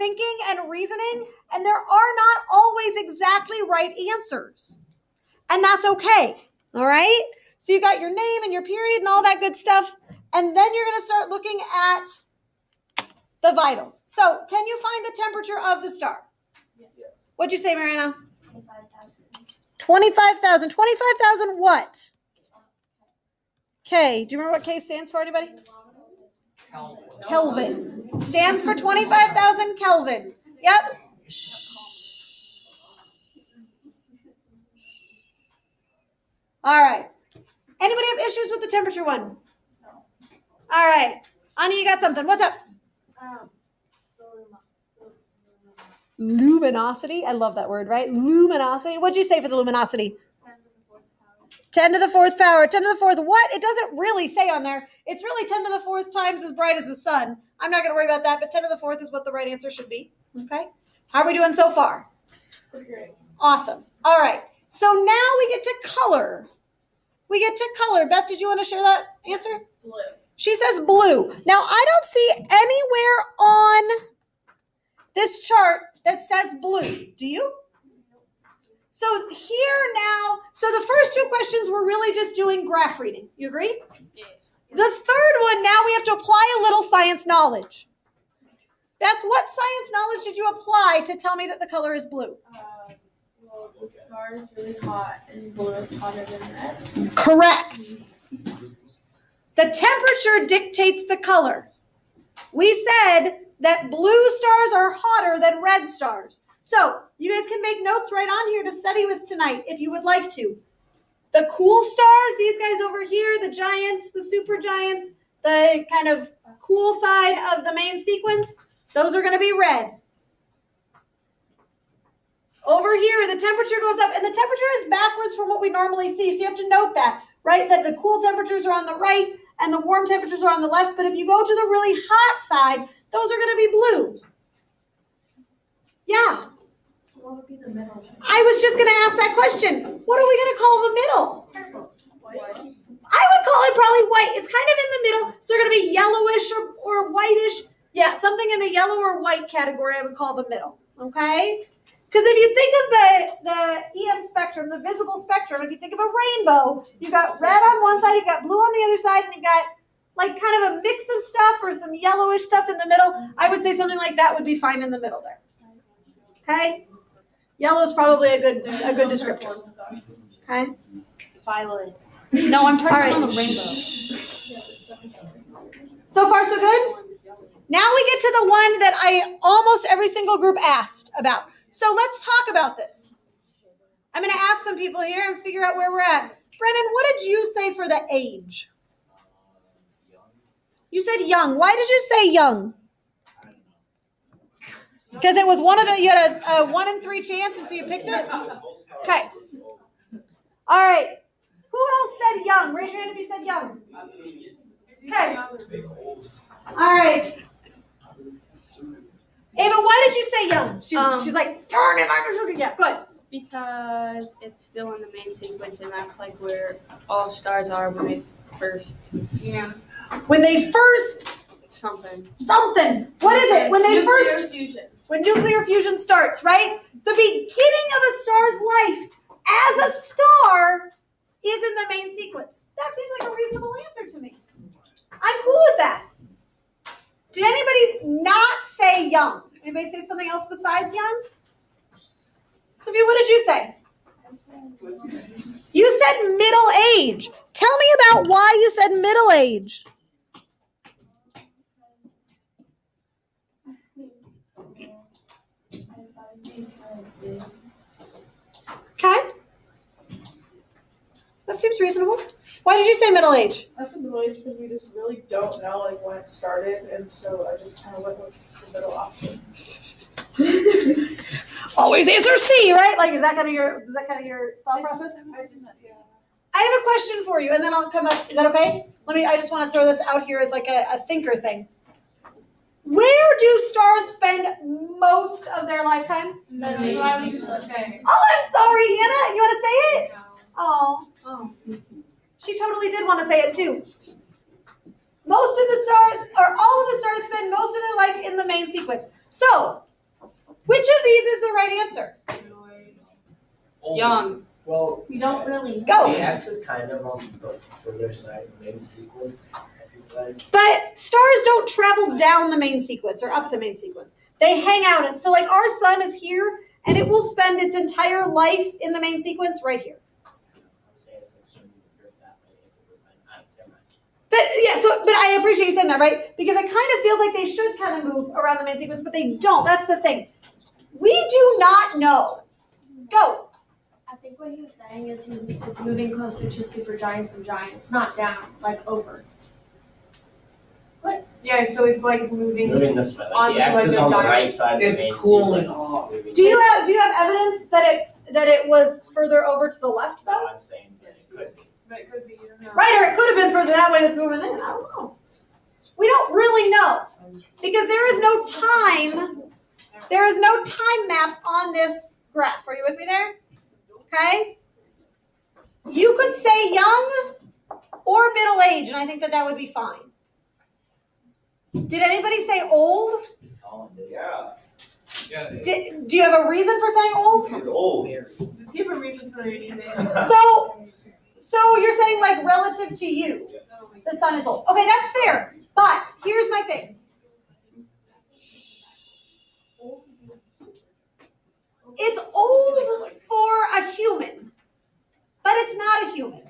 thinking and reasoning, and there are not always exactly right answers. And that's okay, all right? So you got your name and your period and all that good stuff, and then you're going to start looking at the vitals. So can you find the temperature of the star? Yeah. What'd you say, Mariana? 25,000. 25,000 what? K. Do you remember what K stands for, anybody? Kelvin. Stands for 25,000 Kelvin. Yep. All right. Anybody have issues with the temperature one? No. All right. Ani, you got something. What's up? Luminosity. I love that word, right? Luminosity. What'd you say for the luminosity? 10 to the fourth power. 10 to the fourth. What? It doesn't really say on there. It's really 10 to the fourth times as bright as the sun. I'm not going to worry about that, but 10 to the fourth is what the right answer should be. Okay? How are we doing so far? Pretty great. Awesome. All right. So now we get to color. We get to color. Beth, did you want to share that answer? Blue. She says blue. Now, I don't see anywhere on this chart that says blue. Do you? So here now, so the first two questions were really just doing graph reading. You agree? Yeah. The third one, now we have to apply a little science knowledge. Beth, what science knowledge did you apply to tell me that the color is blue? Well, the star is really hot, and blue is hotter than red. Correct. The temperature dictates the color. We said that blue stars are hotter than red stars. So you guys can make notes right on here to study with tonight if you would like to. The cool stars, these guys over here, the giants, the super giants, the kind of cool side of the main sequence, those are going to be red. Over here, the temperature goes up, and the temperature is backwards from what we normally see. So you have to note that, right? That the cool temperatures are on the right and the warm temperatures are on the left. But if you go to the really hot side, those are going to be blue. Yeah. So what would be the middle? I was just going to ask that question. What are we going to call the middle? White. I would call it probably white. It's kind of in the middle. So they're going to be yellowish or whitish. Yeah, something in the yellow or white category I would call the middle. Okay? Because if you think of the EM spectrum, the visible spectrum, if you think of a rainbow, you've got red on one side, you've got blue on the other side, and you've got like kind of a mix of stuff or some yellowish stuff in the middle. I would say something like that would be fine in the middle there. Okay? Yellow is probably a good descriptor. Okay? Violet. No, I'm talking about the rainbow. So far, so good? Now we get to the one that almost every single group asked about. So let's talk about this. I'm going to ask some people here and figure out where we're at. Brennan, what did you say for the age? You said young. Why did you say young? Because it was you had a 1 in 3 chance, and so you picked it? Okay. All right. Who else said young? Raise your hand if you said young. Okay. All right. Ava, why did you say young? She's like, darn it, I'm just yeah, good. Because it's still in the main sequence, and that's like where all stars are when they first. Yeah. When they first Something. What is it? When they first fusion. When nuclear fusion starts, right? The beginning of a star's life as a star is in the main sequence. That seems like a reasonable answer to me. I'm cool with that. Did anybody not say young? Anybody say something else besides young? Sophia, what did you say? You said middle age. Tell me about why you said middle age. Okay. That seems reasonable. Why did you say middle age? I said middle age because we just really don't know like when it started, and so I just kind of went with the middle option. Always answer C, right? Like, is that kind of your thought process? I have a question for you, and then I'll come up. Is that okay? I just want to throw this out here as like a thinker thing. Where do stars spend most of their lifetime? Okay. Oh, I'm sorry, Hannah. You want to say it? Oh. She totally did want to say it too. Most of the stars, or all of the stars, spend most of their life in the main sequence. So, Which of these is the right answer? Old. Young. Well, We don't really know. Go. the X is kind of on the further side of the main sequence. I feel like. But stars don't travel down the main sequence or up the main sequence. They hang out. And so like our sun is here and it will spend its entire life in the main sequence right here. I'm saying it's like shouldn't even drift that way if it would never mind. But yeah, but I appreciate you saying that, right? Because it kind of feels like they should kind of move around the main sequence, but they don't. That's the thing. We do not know. Go. I think what he was saying is it's moving closer to supergiants and giants, not down, like over. Yeah, so it's like moving. Moving this way, like Onto the X is like a on the giant- right side of the It's main cooling sequence. off. moving- Do you have evidence that it was further over to the left though? No, I'm saying that it could be. But it could be, you don't know. Right, or it could have been further that way and it's moving in. I don't know. We don't really know. Because there is no time. There is no time map on this graph. Are you with me there? Okay? You could say young or middle age, and I think that would be fine. Did anybody say old? Yeah, Do you have a reason for saying old? it's old. Does he have a reason for anything? So you're saying like relative to you, Yes. the sun is old. Okay, that's fair. But here's my thing. It's old for a human, but it's not a human.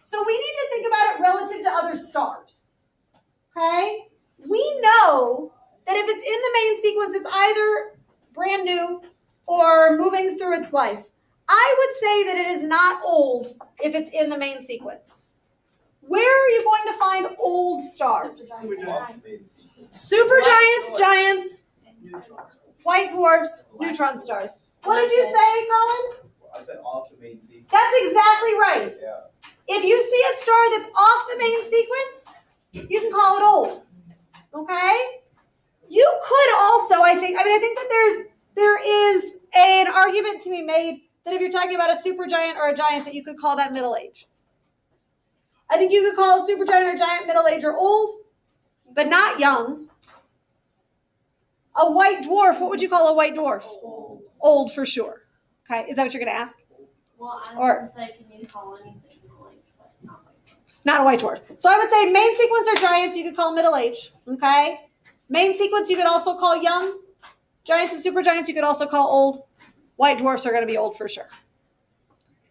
So we need to think about it relative to other stars. Okay? We know that if it's in the main sequence, it's either brand new or moving through its life. I would say that it is not old if it's in the main sequence. Where are you going to find old stars? Supergiants, giants, white dwarfs, neutron stars. What did you say, Colin? I said off the main sequence. That's exactly right. Yeah. If you see a star that's off the main sequence, you can call it old. Okay? You could also, I think that there is an argument to be made that if you're talking about a supergiant or a giant, that you could call that middle age. I think you could call a supergiant or giant middle age or old, but not young. A white dwarf, what would you call a white dwarf? Old for sure. Okay, is that what you're going to ask? Well, I Or- was gonna say, can you call anything like, but not like. Not a white dwarf. So I would say main sequence or giants, you could call middle age. Okay? Main sequence, you could also call young. Giants and supergiants, you could also call old. White dwarfs are going to be old for sure.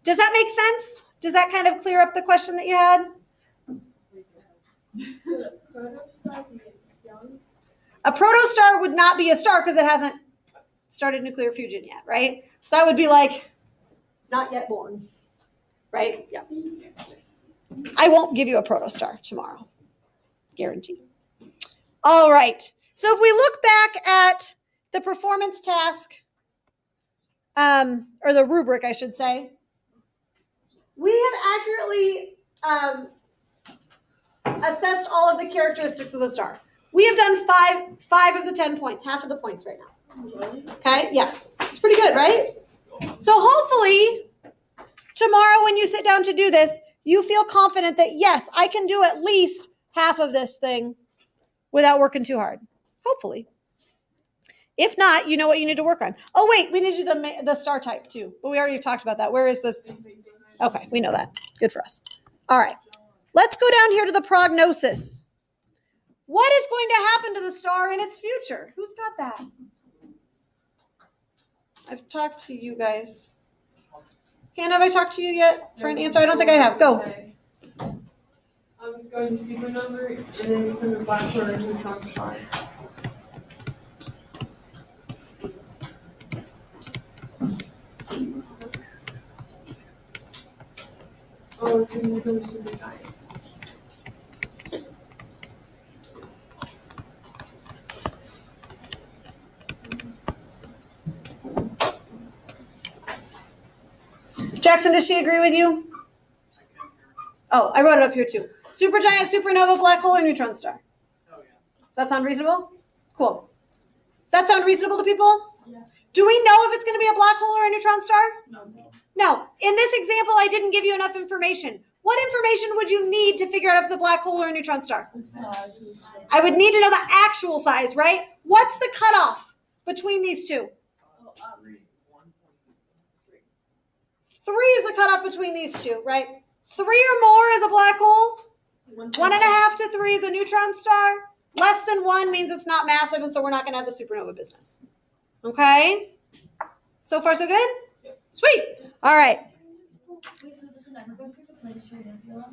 Does that make sense? Does that kind of clear up the question that you had? A protostar would not be a star because it hasn't started nuclear fusion yet, right? So that would be like not yet born, right? Yeah. I won't give you a protostar tomorrow. Guarantee. All right. So if we look back at the performance task, or the rubric, I should say, we have accurately assessed all of the characteristics of the star. We have done five of the 10 points, half of the points right now. Okay? Yeah. It's pretty good, right? So hopefully tomorrow when you sit down to do this, you feel confident that yes, I can do at least half of this thing without working too hard. Hopefully. If not, you know what you need to work on. Oh wait, we need to do the star type too, but we already talked about that. Where is this? Okay, we know that. Good for us. All right. Let's go down here to the prognosis. What is going to happen to the star in its future? Who's got that? I've talked to you guys. Hannah, have I talked to you yet for an answer? I don't think I have. Go. I'm going to supernova and then become a black hole or a neutron star. Oh, it's going to become a supergiant. Jackson, does she agree with you? Oh, I wrote it up here too. Supergiant, supernova, black hole, or neutron star? Oh, yeah. Does that sound reasonable? Cool. Does that sound reasonable to people? Yeah. Do we know if it's going to be a black hole or a neutron star? No. No. In this example, I didn't give you enough information. What information would you need to figure out if it's a black hole or a neutron star? I would need to know the actual size, right? What's the cutoff between these two? 3 is the cutoff between these two, right? 3 or more is a black hole. 1.5 to 3 is a neutron star. Less than 1 means it's not massive, and so we're not going to have the supernova business. Okay? So far, so good? Yep. Sweet. All right. Wait, so does it ever go through the planetary nebula?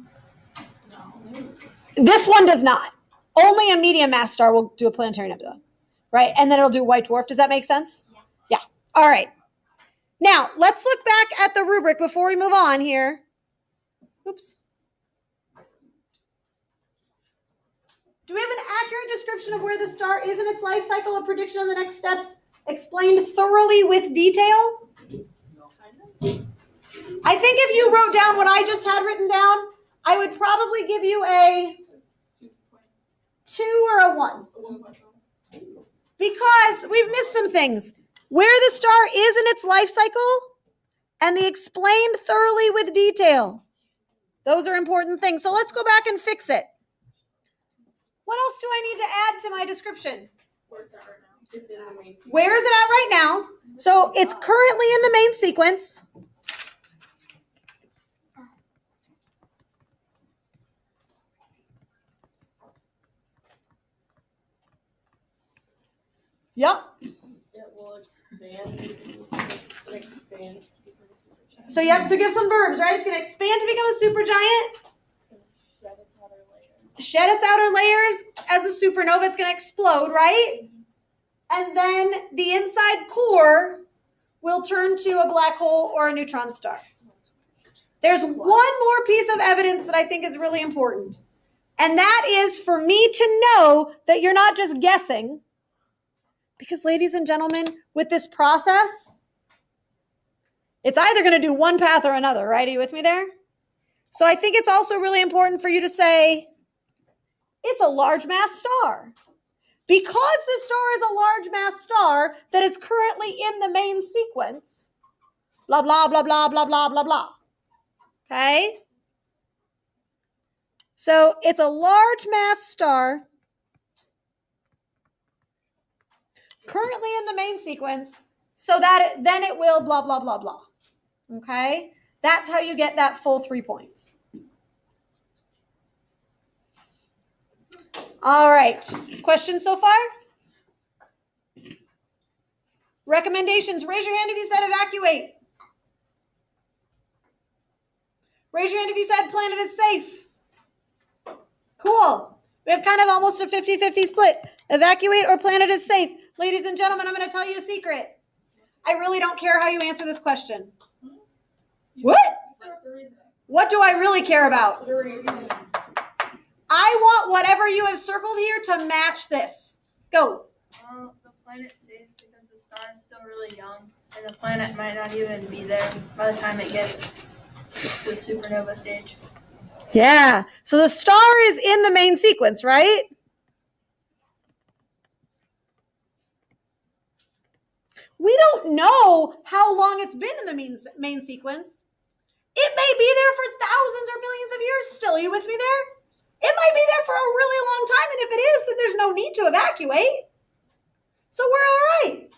This one does not. Only a medium mass star will do a planetary nebula, right? And then it'll do white dwarf. Does that make sense? Yeah. All right. Now, let's look back at the rubric before we move on here. Oops. Do we have an accurate description of where the star is in its life cycle, a prediction of the next steps, explained thoroughly with detail? I think if you wrote down what I just had written down, I would probably give you a 2 or a 1. Because we've missed some things. Where the star is in its life cycle and the explained thoroughly with detail. Those are important things. So let's go back and fix it. What else do I need to add to my description? Where's that right now? It's in the main. Where is it at right now? So it's currently in the main sequence. Yep. It will expand. It expands. So you have to give some verbs, right? It's going to expand to become a supergiant. It's going to shed its outer layer. Shed its outer layers as a supernova. It's going to explode, right? And then the inside core will turn to a black hole or a neutron star. There's one more piece of evidence that I think is really important. And that is for me to know that you're not just guessing. Because, ladies and gentlemen, with this process, it's either going to do one path or another, right? Are you with me there? So I think it's also really important for you to say, it's a large mass star. Because the star is a large mass star that is currently in the main sequence, blah, blah, blah, blah, blah, blah, blah, blah. Okay? So it's a large mass star currently in the main sequence, so that then it will blah, blah, blah, blah. Okay? That's how you get that full 3 points. All right. Questions so far? Recommendations. Raise your hand if you said evacuate. Raise your hand if you said planet is safe. Cool. We have kind of almost a 50-50 split. Evacuate or planet is safe. Ladies and gentlemen, I'm going to tell you a secret. I really don't care how you answer this question. What? What do I really care about? I want whatever you have circled here to match this. Go. The planet's safe because the star is still really young, and the planet might not even be there by the time it gets to the supernova stage. Yeah. So the star is in the main sequence, right? We don't know how long it's been in the main sequence. It may be there for thousands or millions of years still. Are you with me there? It might be there for a really long time, and if it is, then there's no need to evacuate. So we're all right.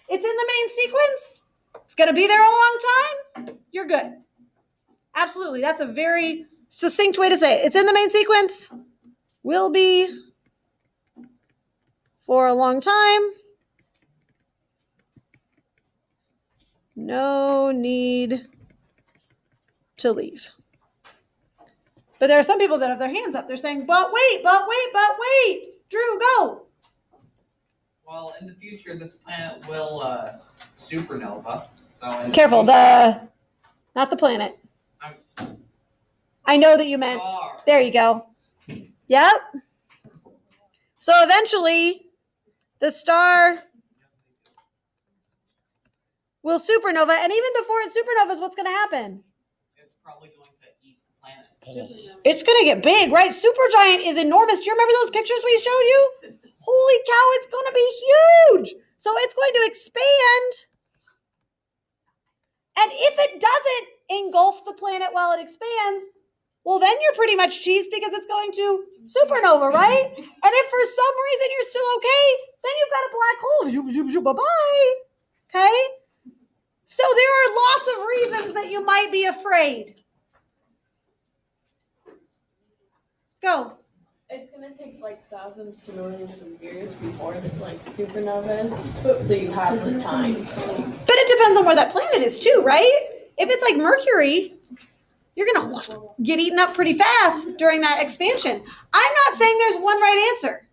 It's in the main sequence. It's going to be there a long time. You're good. Absolutely. That's a very succinct way to say it. It's in the main sequence. Will be for a long time. No need to leave. But there are some people that have their hands up. They're saying, but wait. Drew, go. Well, in the future, this planet will supernova. So Careful, not the planet. I know that you meant. Star. There you go. Yep. So eventually, the star will supernova, and even before it supernovas, what's going to happen? It's probably going to eat the planet. It's going to get big, right? Supergiant is enormous. Do you remember those pictures we showed you? Holy cow, it's going to be huge. So it's going to expand. And if it doesn't engulf the planet while it expands, well, then you're pretty much cheesed because it's going to supernova, right? And if for some reason you're still okay, then you've got a black hole. Zoom, zoom, zoom, bye-bye. Okay? So there are lots of reasons that you might be afraid. Go. It's gonna take like thousands to millions of years before like supernovas, so you have the time. But it depends on where that planet is too, right? If it's like Mercury, you're going to get eaten up pretty fast during that expansion. I'm not saying there's one right answer.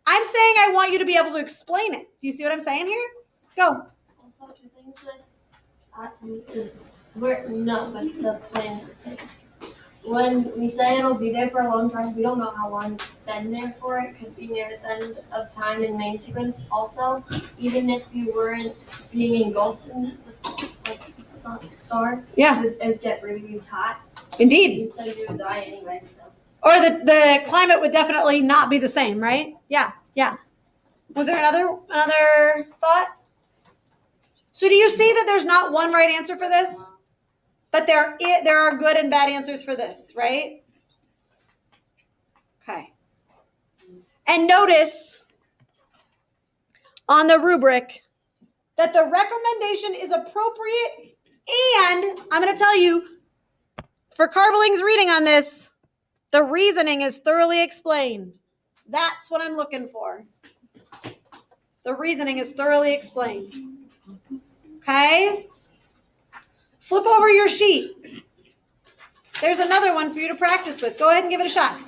I'm saying I want you to be able to explain it. Do you see what I'm saying here? Go. Also, the things with atoms is but the planet is safe. When we say it'll be there for a long time, we don't know how long it's been there for. It could be near its end of time in main sequence. Also, even if you weren't being engulfed in like star, Yeah. it'd get really, really hot. Indeed. Instead of you would die anyway. So. Or the climate would definitely not be the same, right? Yeah. Was there another thought? So do you see that there's not one right answer for this? But there are good and bad answers for this, right? Okay. And notice on the rubric that the recommendation is appropriate, and I'm going to tell you, for Carbling's reading on this, the reasoning is thoroughly explained. That's what I'm looking for. The reasoning is thoroughly explained. Okay? Flip over your sheet. There's another one for you to practice with. Go ahead and give it a shot.